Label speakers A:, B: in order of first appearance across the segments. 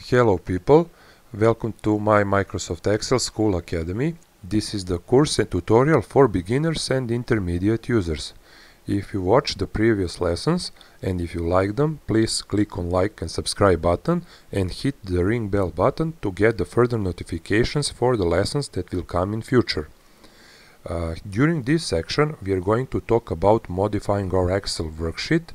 A: Hello people, welcome to my Microsoft Excel School Academy. This is the course and tutorial for beginners and intermediate users. If you watched the previous lessons and if you like them, please click on like and subscribe button and hit the ring bell button to get the further notifications for the lessons that will come in future. During this section we are going to talk about modifying our Excel worksheet,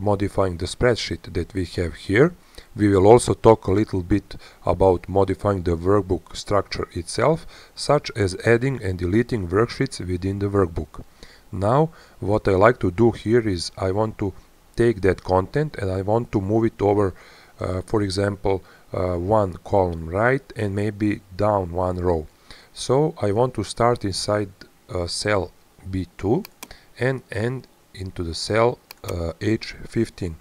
A: modifying the spreadsheet that we have here. We will also talk a little bit about modifying the workbook structure itself, such as adding and deleting worksheets within the workbook. Now, what I like to do here is I want to take that content and I want to move it over, for example, one column right and maybe down one row. So I want to start inside cell B2 and end into the cell H15.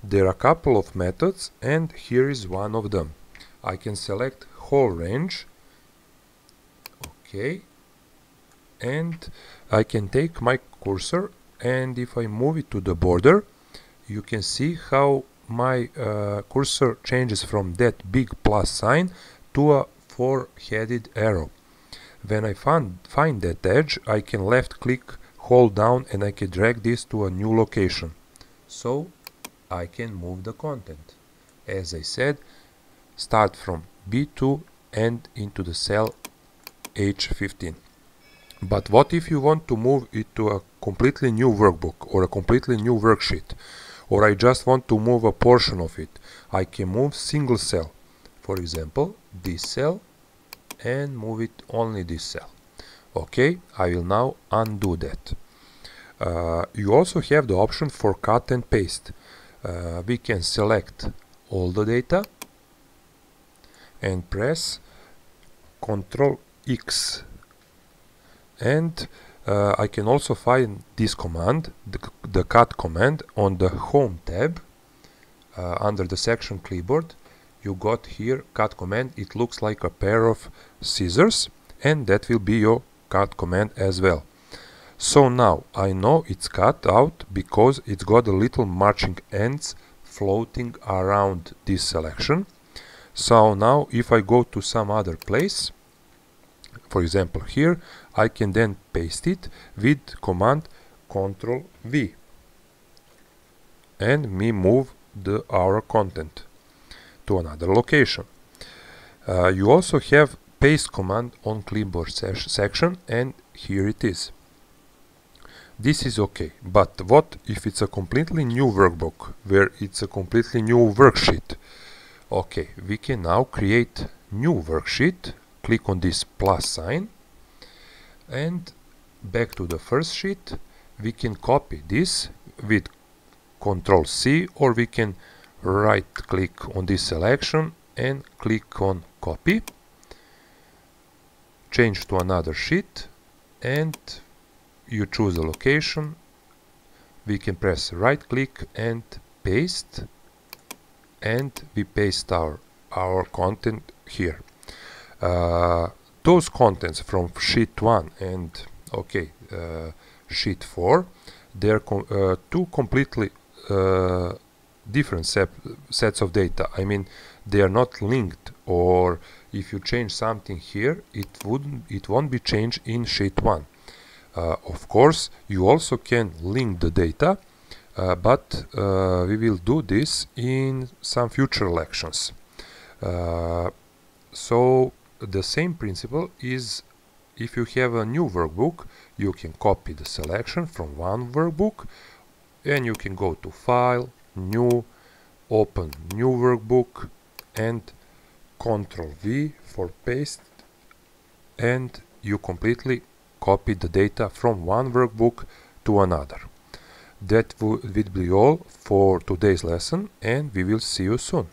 A: There are a couple of methods and here is one of them. I can select whole range, okay, and I can take my cursor, and if I move it to the border, you can see how my cursor changes from that big plus sign to a four-headed arrow. When I find that edge, I can left click, hold down, and I can drag this to a new location. So I can move the content. As I said, start from B2 and into the cell H15. But what if you want to move it to a completely new workbook or a completely new worksheet, or I just want to move a portion of it? I can move single cell, for example this cell, and move it only this cell. Okay, I will now undo that. You also have the option for cut and paste. We can select all the data and press Ctrl X, and I can also find this command, the cut command, on the home tab under the section clipboard. You got here cut command. It looks like a pair of scissors, and that will be your cut command as well. So now I know it's cut out because it's got a little marching ends floating around this selection. So now if I go to some other place, for example here, I can then paste it with command Ctrl V and me move our content to another location. You also have paste command on clipboard section, and here it is. This is okay, but what if it's a completely new workbook where it's a completely new worksheet? Okay, we can now create new worksheet, click on this plus sign, and back to the first sheet. We can copy this with Ctrl C, or we can right click on this selection and click on copy, change to another sheet, and you choose a location. We can press right click and paste, and we paste our content here. Those contents from sheet 1 and sheet 4, they're two completely different sets of data. I mean, they are not linked, or if you change something here, it won't be changed in sheet 1. Of course, you also can link the data, but we will do this in some future lections. So the same principle is, if you have a new workbook, you can copy the selection from one workbook and you can go to File, New, Open New Workbook, and Ctrl V for paste, and you completely copy the data from one workbook to another. That will be all for today's lesson, and we will see you soon.